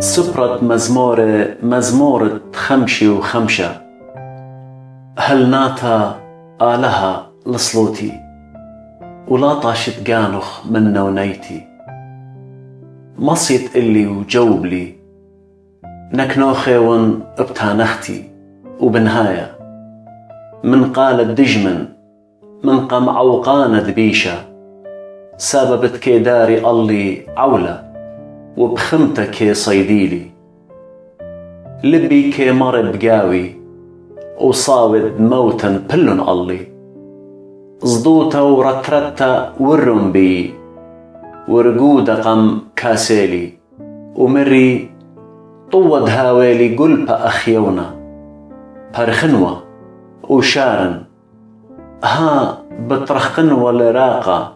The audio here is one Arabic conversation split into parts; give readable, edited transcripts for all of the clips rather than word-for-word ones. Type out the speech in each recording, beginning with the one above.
سبرة مزمورة خمشي وخمشة، هل ناتا آلها لصلوتي ولا طاشت قانخ من ونيتي، مصيت إلي وجوب لي نكنوخيون ابتانختي، وبنهاية من قالت دجمن من قم عوقانة ذبيشة، سببت كي داري الله عولة وبخمتة كي صيديلي، لبي كي مر بقاوي وصاود موتا بلن الله، صدوتا ورترتا ورنبي ورقودة قم كاسيلي، ومري طود هاويلي قلب أخيونا برخنوة وشارن ها بترخنوة لراقة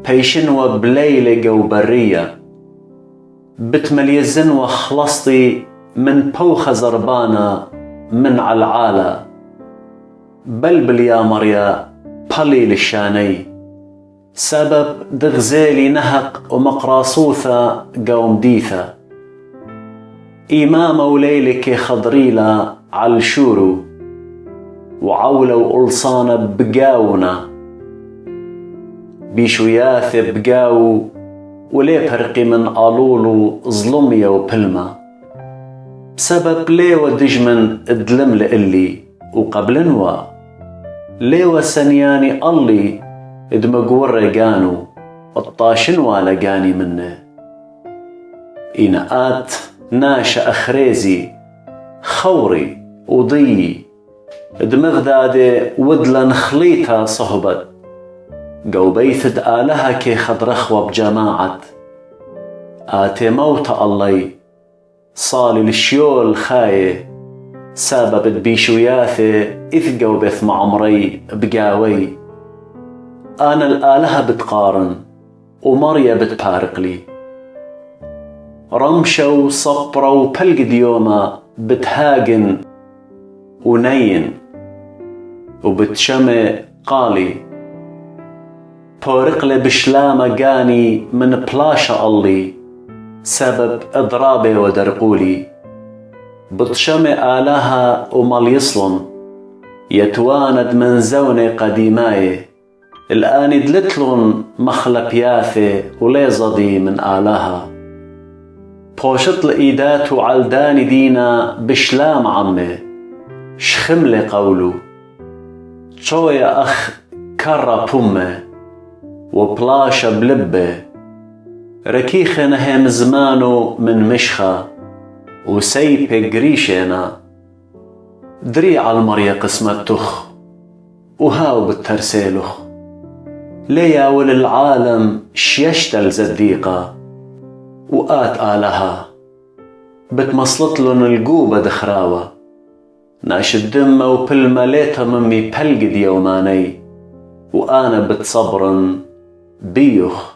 بيشنوة بليلة وبرية، بتمليزن وخلصتي من بوخة زربانة من عالعالة، بلبل يا مريا بلي للشاني، سبب دغزيلي نهق ومقراصوثة قوم ديثة، إمامة وليلك خضريلة عالشورو وعولة وقلصانة بقاونا، بيشوياث بقاو ولي فرقي من قالولو ظلمية وبلمة، بسبب ليوة دجمن ادلم لإلي وقبلنوا ليوة سنياني اللي ادمقور رقانو الطاشنوا لقاني منه، إناءات ناشا أخريزي خوري وضيي دمغدادي ودلن خليتها صهبت، قوبيثد آلها كي خضرخوة بجماعة، آتي موت الله صالي للشيول خايه، سببت بيشوياثي إذ قوبث معمري بقاوي، أنا الآلهة بتقارن ومريا بتبارقلي، رمشة وصبرة وبلقد يوما بتهاجن ونين وبتشمع قالي، بورقلي بشلامة قاني من بلاشة اللي سبب إضرابي ودرقولي، بتشمع آلها ومال يصلن يتواند من زوني قديماي، الآن دلتلن مخلبياثي وليزضي من آلها، بوشت الإيدات وعالداني دينا بشلام عمي شخملي قولو، شو يا أخ كرة بومي وبلاشة بلبه، ركيخنا هم زمانو من مشخة وسيبه قريشنا، دريع المريا قسمة تخ وهاو بالترسيلخ، ليا وللعالم شيشتل زديقة وآت آلها، بتمصلتلن القوبة دخراوة، ناش الدمة وبلمة ليتا ممي بلقد يوماني، وأنا بتصبرن بيوخ